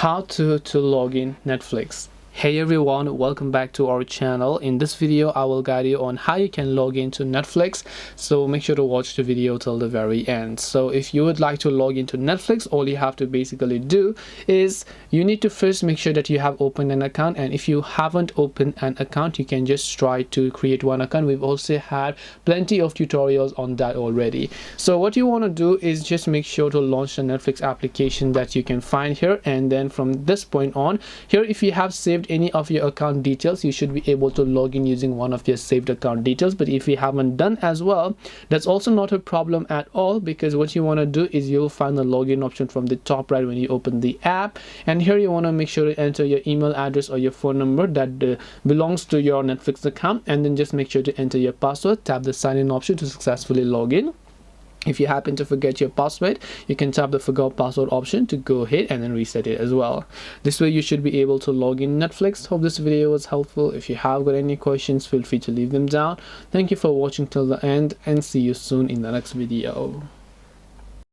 how to log in Netflix. Hey everyone, welcome back to our channel. In this video I will guide you on how you can log into Netflix, so make sure to watch the video till the very end. So if you would like to log into Netflix, all you have to basically do is you need to first make sure that you have opened an account, and if you haven't opened an account, you can just try to create one account. We've also had plenty of tutorials on that already. So what you want to do is just make sure to launch the Netflix application that you can find here, and then from this point on here, if you have saved any of your account details, you should be able to log in using one of your saved account details. But if you haven't done as well, that's also not a problem at all, because what you want to do is you'll find the login option from the top right when you open the app, and here you want to make sure to enter your email address or your phone number that belongs to your Netflix account, and then just make sure to enter your password. Tap the sign in option to successfully log in. If you happen to forget your password, you can tap the forgot password option to go ahead and then reset it as well. This way you should be able to log in Netflix. Hope this video was helpful. If you have got any questions, feel free to leave them down. Thank you for watching till the end, and see you soon in the next video.